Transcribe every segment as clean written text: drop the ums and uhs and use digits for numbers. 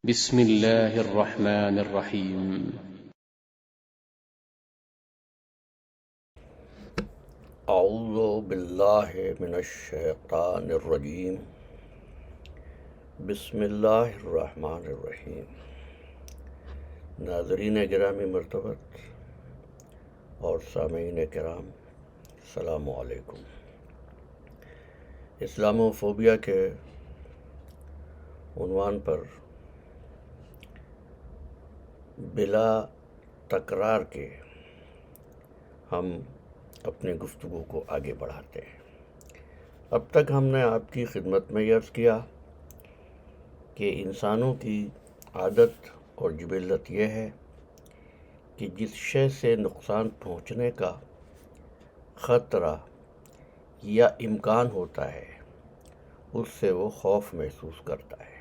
بسم الله الرحمن الرحيم. اعوذ باللہ من الشیطان الرجیم. بسم اللہ الرحمن الرحیم. ناظرین گرامی مرتبت اور سامعین کرام، السلام علیکم. اسلامو فوبیا کے عنوان پر بلا تکرار کے ہم اپنی گفتگو کو آگے بڑھاتے ہیں. اب تک ہم نے آپ کی خدمت میں یہ عرض کیا کہ انسانوں کی عادت اور جبلت یہ ہے کہ جس شے سے نقصان پہنچنے کا خطرہ یا امکان ہوتا ہے اس سے وہ خوف محسوس کرتا ہے.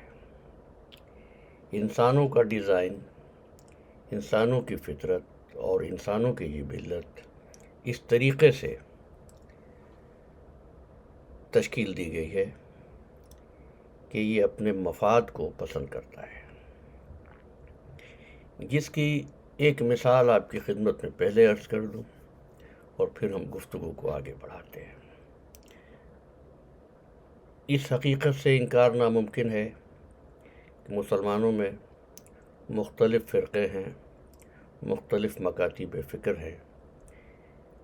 انسانوں کا ڈیزائن، انسانوں کی فطرت اور انسانوں کی جبلت اس طریقے سے تشکیل دی گئی ہے کہ یہ اپنے مفاد کو پسند کرتا ہے، جس کی ایک مثال آپ کی خدمت میں پہلے عرض کر دوں اور پھر ہم گفتگو کو آگے بڑھاتے ہیں. اس حقیقت سے انکار ناممکن ہے کہ مسلمانوں میں مختلف فرقے ہیں، مختلف مکاتب فکر ہیں،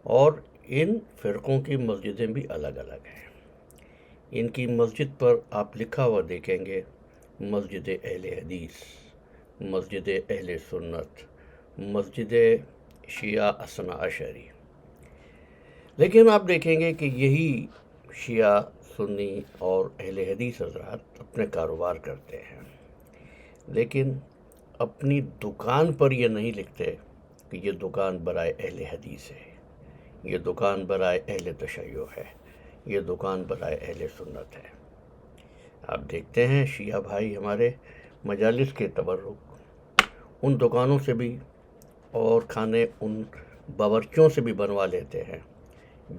اور ان فرقوں کی مسجدیں بھی الگ الگ ہیں. ان کی مسجد پر آپ لکھا ہوا دیکھیں گے مسجد اہل حدیث، مسجد اہل سنت، مسجد شیعہ اثنا عشری. لیکن آپ دیکھیں گے کہ یہی شیعہ، سنی اور اہل حدیث حضرات اپنے کاروبار کرتے ہیں، لیکن اپنی دکان پر یہ نہیں لکھتے کہ یہ دکان برائے اہل حدیث ہے، یہ دکان برائے اہل تشیع ہے، یہ دکان برائے اہل سنت ہے. آپ دیکھتے ہیں شیعہ بھائی ہمارے مجالس کے تبرک ان دکانوں سے بھی اور کھانے ان باورچیوں سے بھی بنوا لیتے ہیں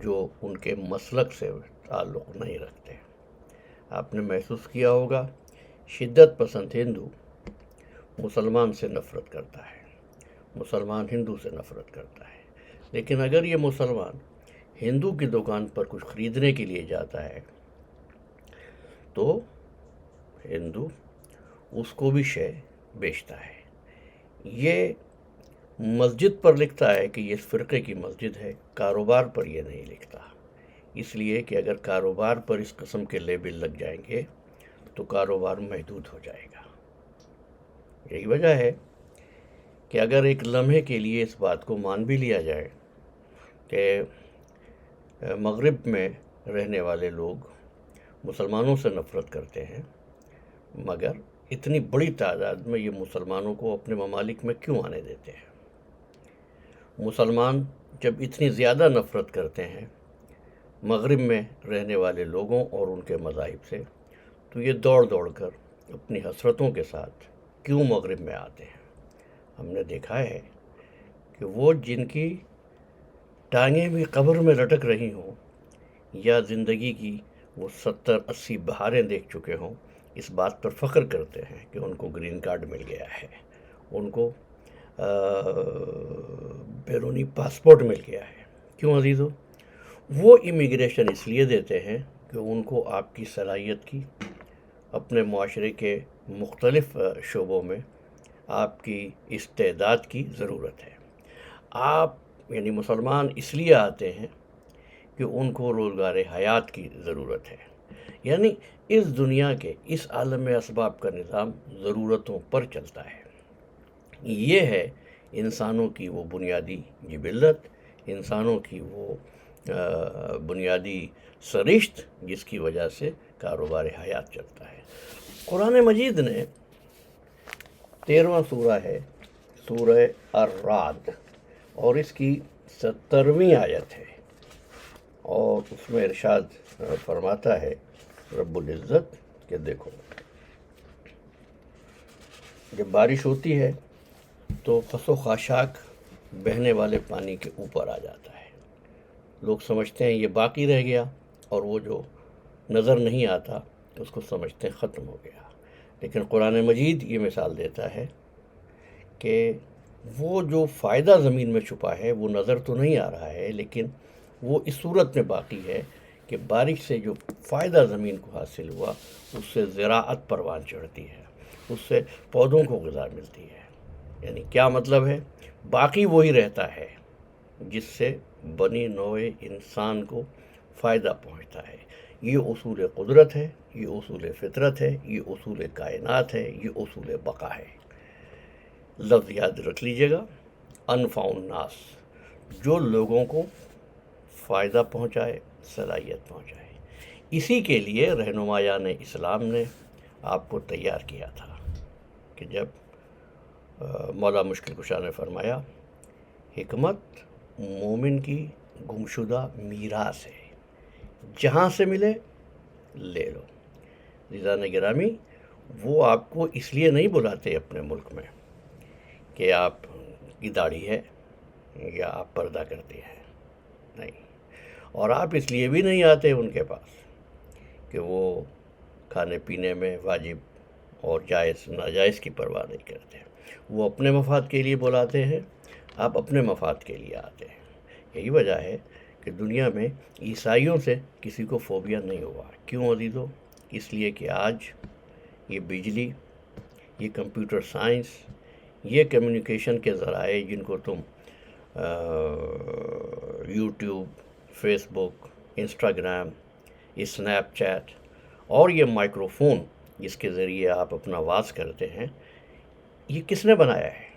جو ان کے مسلک سے تعلق نہیں رکھتے. آپ نے محسوس کیا ہوگا شدت پسند ہندو مسلمان سے نفرت کرتا ہے، مسلمان ہندو سے نفرت کرتا ہے، لیکن اگر یہ مسلمان ہندو کی دکان پر کچھ خریدنے کے لیے جاتا ہے تو ہندو اس کو بھی شے بیچتا ہے. یہ مسجد پر لکھتا ہے کہ یہ اس فرقے کی مسجد ہے، کاروبار پر یہ نہیں لکھتا، اس لیے کہ اگر کاروبار پر اس قسم کے لیبل لگ جائیں گے تو کاروبار محدود ہو جائے گا. یہی وجہ ہے کہ اگر ایک لمحے کے لیے اس بات کو مان بھی لیا جائے کہ مغرب میں رہنے والے لوگ مسلمانوں سے نفرت کرتے ہیں، مگر اتنی بڑی تعداد میں یہ مسلمانوں کو اپنے ممالک میں کیوں آنے دیتے ہیں؟ مسلمان جب اتنی زیادہ نفرت کرتے ہیں مغرب میں رہنے والے لوگوں اور ان کے مذاہب سے، تو یہ دوڑ دوڑ کر اپنی حسرتوں کے ساتھ کیوں مغرب میں آتے ہیں؟ ہم نے دیکھا ہے کہ وہ جن کی ٹانگیں بھی قبر میں لٹک رہی ہوں یا زندگی کی وہ 70-80 بہاریں دیکھ چکے ہوں، اس بات پر فخر کرتے ہیں کہ ان کو گرین کارڈ مل گیا ہے، ان کو بیرونی پاسپورٹ مل گیا ہے. کیوں عزیزو؟ وہ امیگریشن اس لیے دیتے ہیں کہ ان کو آپ کی صلاحیت کی، اپنے معاشرے کے مختلف شعبوں میں آپ کی استعداد کی ضرورت ہے. آپ یعنی مسلمان اس لیے آتے ہیں کہ ان کو روزگار حیات کی ضرورت ہے. یعنی اس دنیا کے اس عالم اسباب کا نظام ضرورتوں پر چلتا ہے. یہ ہے انسانوں کی وہ بنیادی جبلت، انسانوں کی وہ بنیادی سرشت جس کی وجہ سے کاروبار حیات چلتا ہے. قرآن مجید نے 13واں سورہ ہے، سورہ الرعد، اور اس کی 70ویں آیت ہے، اور اس میں ارشاد فرماتا ہے رب العزت کہ دیکھو جب بارش ہوتی ہے تو خس و خاشاک بہنے والے پانی کے اوپر آ جاتا ہے. لوگ سمجھتے ہیں یہ باقی رہ گیا، اور وہ جو نظر نہیں آتا اس کو سمجھتے ہیں ختم ہو گیا. لیکن قرآن مجید یہ مثال دیتا ہے کہ وہ جو فائدہ زمین میں چھپا ہے وہ نظر تو نہیں آ رہا ہے، لیکن وہ اس صورت میں باقی ہے کہ بارش سے جو فائدہ زمین کو حاصل ہوا اس سے زراعت پروان چڑھتی ہے، اس سے پودوں کو غذا ملتی ہے۔ یعنی کیا مطلب ہے؟ باقی وہی رہتا ہے جس سے بنی نوع انسان کو فائدہ پہنچتا ہے۔ یہ اصول قدرت ہے، یہ اصول فطرت ہے، یہ اصول کائنات ہے، یہ اصول بقا ہے۔ لفظ یاد رکھ لیجیے گا، انفع الناس، جو لوگوں کو فائدہ پہنچائے، صلاحیت پہنچائے۔ اسی کے لیے رہنمایان اسلام نے آپ کو تیار کیا تھا کہ جب مولا مشکل کشا نے فرمایا حکمت مومن کی گمشدہ میراث ہے، جہاں سے ملے لے لو۔ عزیزان گرامی، وہ آپ کو اس لیے نہیں بلاتے اپنے ملک میں کہ آپ کی داڑھی ہے یا آپ پردہ کرتے ہیں، نہیں، اور آپ اس لیے بھی نہیں آتے ان کے پاس کہ وہ کھانے پینے میں واجب اور جائز ناجائز کی پرواہ نہیں کرتے۔ وہ اپنے مفاد کے لیے بلاتے ہیں، آپ اپنے مفاد کے لیے آتے ہیں۔ یہی وجہ ہے کہ دنیا میں عیسائیوں سے کسی کو فوبیا نہیں ہوا۔ کیوں عزیزو؟ اس لیے کہ آج یہ بجلی، یہ کمپیوٹر سائنس، یہ کمیونیکیشن کے ذرائع جن کو تم یوٹیوب، فیس بک، انسٹاگرام، اسنیپ چیٹ اور یہ مائکرو فون جس کے ذریعے آپ اپنا واز کرتے ہیں، یہ کس نے بنایا ہے؟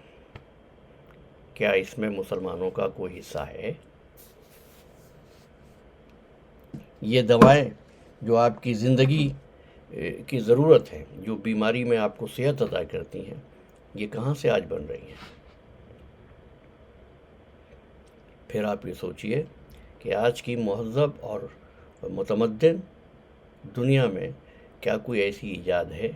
کیا اس میں مسلمانوں کا کوئی حصہ ہے؟ یہ دوائیں جو آپ کی زندگی کی ضرورت ہے، جو بیماری میں آپ کو صحت عطا کرتی ہیں، یہ کہاں سے آج بن رہی ہیں؟ پھر آپ یہ سوچئے کہ آج کی مہذب اور متمدن دنیا میں کیا کوئی ایسی ایجاد ہے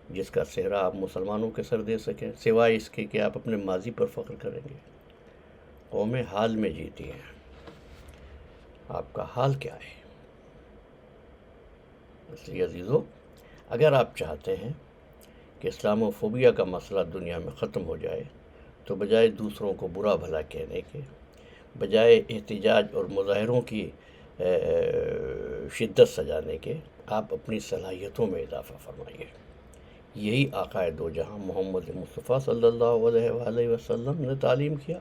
جس کا سہرا آپ مسلمانوں کے سر دے سکیں، سوائے اس کے کہ آپ اپنے ماضی پر فخر کریں گے؟ قومیں حال میں جیتی ہیں، آپ کا حال کیا ہے؟ اس لیے عزیزو، اگر آپ چاہتے ہیں کہ اسلام فوبیا کا مسئلہ دنیا میں ختم ہو جائے تو بجائے دوسروں کو برا بھلا کہنے کے، بجائے احتجاج اور مظاہروں کی شدت سجانے کے، آپ اپنی صلاحیتوں میں اضافہ فرمائیے۔ یہی آقا دو جہاں محمد مصطفیٰ صلی اللہ علیہ وآلہ وسلم نے تعلیم کیا،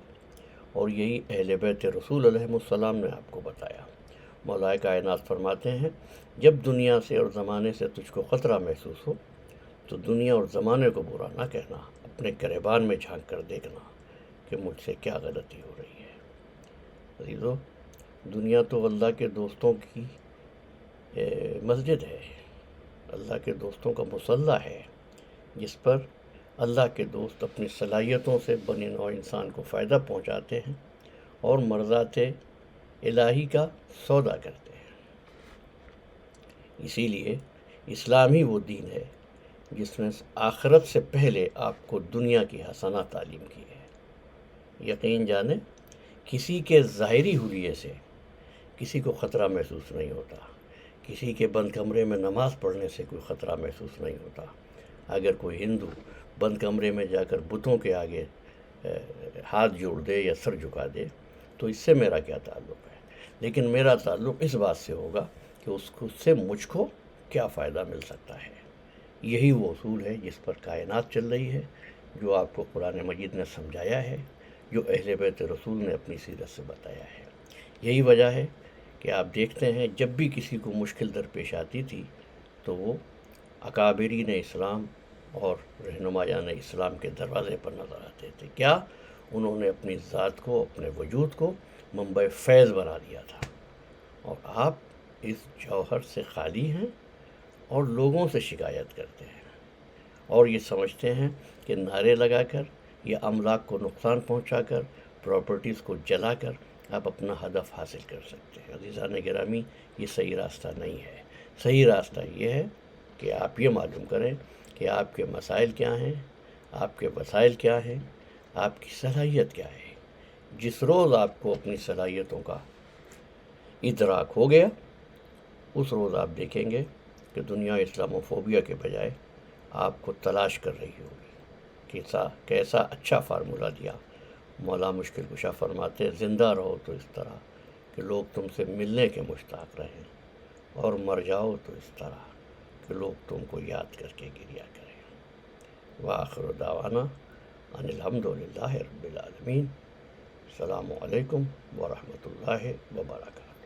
اور یہی اہل بیت رسول علیہ السلام نے آپ کو بتایا۔ مولا کائنات فرماتے ہیں، جب دنیا سے اور زمانے سے تجھ کو خطرہ محسوس ہو تو دنیا اور زمانے کو برا نہ کہنا، اپنے گریبان میں جھانک کر دیکھنا کہ مجھ سے کیا غلطی ہو رہی ہے۔ عزیزو، دنیا تو اللہ کے دوستوں کی مسجد ہے، اللہ کے دوستوں کا مصلی ہے، جس پر اللہ کے دوست اپنی صلاحیتوں سے بنی نوع انسان کو فائدہ پہنچاتے ہیں اور مرضات الہی کا سودا کرتے ہیں۔ اسی لیے اسلام ہی وہ دین ہے جس نے آخرت سے پہلے آپ کو دنیا کی حسنہ تعلیم کی ہے۔ یقین جانیں، کسی کے ظاہری حلیے سے کسی کو خطرہ محسوس نہیں ہوتا، کسی کے بند کمرے میں نماز پڑھنے سے کوئی خطرہ محسوس نہیں ہوتا۔ اگر کوئی ہندو بند کمرے میں جا کر بتوں کے آگے ہاتھ جوڑ دے یا سر جھکا دے تو اس سے میرا کیا تعلق ہے؟ لیکن میرا تعلق اس بات سے ہوگا کہ اس سے مجھ کو کیا فائدہ مل سکتا ہے۔ یہی وہ اصول ہے جس پر کائنات چل رہی ہے، جو آپ کو قرآن مجید نے سمجھایا ہے، جو اہل بیت رسول نے اپنی سیرت سے بتایا ہے۔ یہی وجہ ہے کہ آپ دیکھتے ہیں جب بھی کسی کو مشکل درپیش آتی تھی تو وہ اکابرین اسلام اور رہنمایان اسلام کے دروازے پر نظر آتے تھے۔ کیا؟ انہوں نے اپنی ذات کو، اپنے وجود کو منبع فیض بنا دیا تھا، اور آپ اس جوہر سے خالی ہیں اور لوگوں سے شکایت کرتے ہیں اور یہ سمجھتے ہیں کہ نعرے لگا کر یا املاک کو نقصان پہنچا کر، پراپرٹیز کو جلا کر آپ اپنا ہدف حاصل کر سکتے ہیں۔ عزیزان گرامی، یہ صحیح راستہ نہیں ہے۔ صحیح راستہ یہ ہے کہ آپ یہ معلوم کریں کہ آپ کے مسائل کیا ہیں، آپ کے وسائل کیا ہیں، آپ کی صلاحیت کیا ہے۔ جس روز آپ کو اپنی صلاحیتوں کا ادراک ہو گیا، اس روز آپ دیکھیں گے کہ دنیا اسلام و فوبیا کے بجائے آپ کو تلاش کر رہی ہوگی۔ کیسا اچھا فارمولہ دیا مولا مشکل کشا، فرماتے زندہ رہو تو اس طرح کہ لوگ تم سے ملنے کے مشتاق رہیں، اور مر جاؤ تو اس طرح کہ لوگ تم کو یاد کر کے گریا کریں۔ وآخر دعوانا ان الحمدللہ رب العالمین۔ السلام علیکم ورحمۃ اللہ وبرکاتہ۔